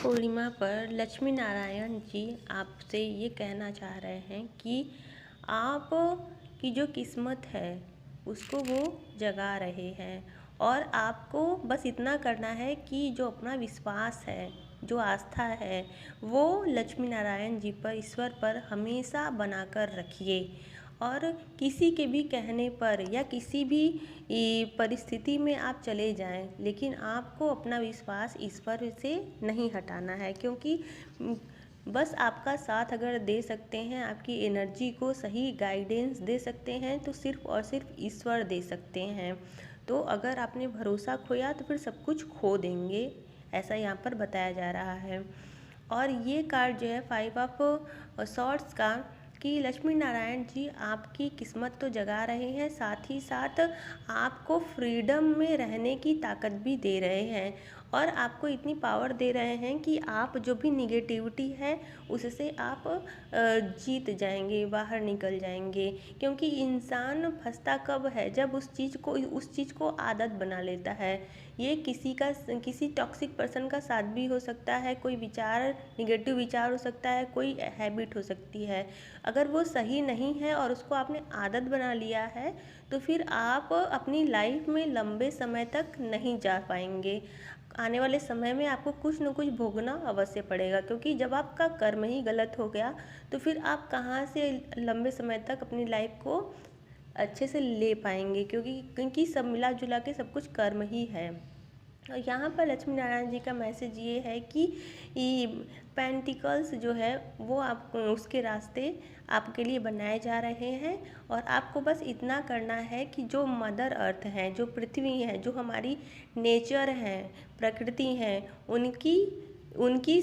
पूर्णिमा पर लक्ष्मी नारायण जी आपसे ये कहना चाह रहे हैं कि आप की जो किस्मत है उसको वो जगा रहे हैं और आपको बस इतना करना है कि जो अपना विश्वास है, जो आस्था है, वो लक्ष्मी नारायण जी पर, ईश्वर पर हमेशा बनाकर रखिए। और किसी के भी कहने पर या किसी भी परिस्थिति में आप चले जाएं, लेकिन आपको अपना विश्वास ईश्वर से नहीं हटाना है, क्योंकि बस आपका साथ अगर दे सकते हैं, आपकी एनर्जी को सही गाइडेंस दे सकते हैं, तो सिर्फ और सिर्फ ईश्वर दे सकते हैं। तो अगर आपने भरोसा खोया तो फिर सब कुछ खो देंगे, ऐसा यहाँ पर बताया जा रहा है। और ये कार्ड जो है 5 ऑफ सॉर्ड्स का, कि लक्ष्मी नारायण जी आपकी किस्मत तो जगा रहे हैं, साथ ही साथ आपको फ्रीडम में रहने की ताकत भी दे रहे हैं और आपको इतनी पावर दे रहे हैं कि आप जो भी निगेटिविटी है उससे आप जीत जाएंगे, बाहर निकल जाएंगे। क्योंकि इंसान फंसता कब है, जब उस चीज़ को आदत बना लेता है। ये किसी टॉक्सिक पर्सन का साथ भी हो सकता है, कोई विचार निगेटिव विचार हो सकता है, कोई हैबिट हो सकती है। अगर वो सही नहीं है और उसको आपने आदत बना लिया है तो फिर आप अपनी लाइफ में लंबे समय तक नहीं जा पाएंगे। आने वाले समय में आपको कुछ न कुछ भोगना अवश्य पड़ेगा, क्योंकि जब आपका कर्म ही गलत हो गया तो फिर आप कहाँ से लंबे समय तक अपनी लाइफ को अच्छे से ले पाएंगे, क्योंकि सब मिला जुला के सब कुछ कर्म ही है। और यहाँ पर लक्ष्मी नारायण जी का मैसेज ये है कि पेंटिकल्स जो है वो आप उसके रास्ते आपके लिए बनाए जा रहे हैं और आपको बस इतना करना है कि जो मदर अर्थ है, जो पृथ्वी है, जो हमारी नेचर है, प्रकृति है, उनकी उनकी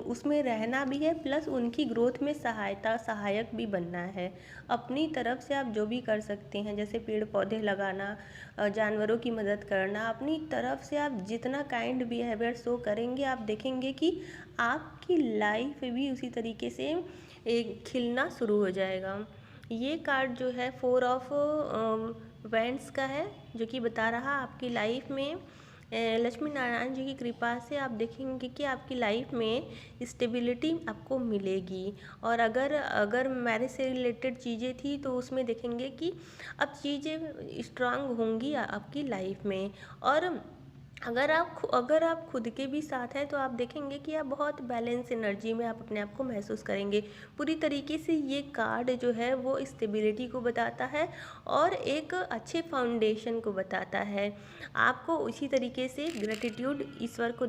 उसमें रहना भी है, प्लस उनकी ग्रोथ में सहायक भी बनना है। अपनी तरफ से आप जो भी कर सकते हैं, जैसे पेड़ पौधे लगाना, जानवरों की मदद करना, अपनी तरफ से आप जितना काइंड बिहेवियर शो करेंगे, आप देखेंगे कि आपकी लाइफ भी उसी तरीके से एक खिलना शुरू हो जाएगा। ये कार्ड जो है 4 ऑफ वैंड्स का है, जो कि बता रहा आपकी लाइफ में लक्ष्मी नारायण जी की कृपा से आप देखेंगे कि आपकी लाइफ में स्टेबिलिटी आपको मिलेगी। और अगर मैरिज से रिलेटेड चीज़ें थी तो उसमें देखेंगे कि अब चीज़ें स्ट्रांग होंगी आपकी लाइफ में। और अगर आप खुद के भी साथ हैं तो आप देखेंगे कि आप बहुत बैलेंस एनर्जी में आप अपने आप को महसूस करेंगे। पूरी तरीके से ये कार्ड जो है वो स्टेबिलिटी को बताता है और एक अच्छे फाउंडेशन को बताता है। आपको उसी तरीके से ग्रेटिट्यूड ईश्वर को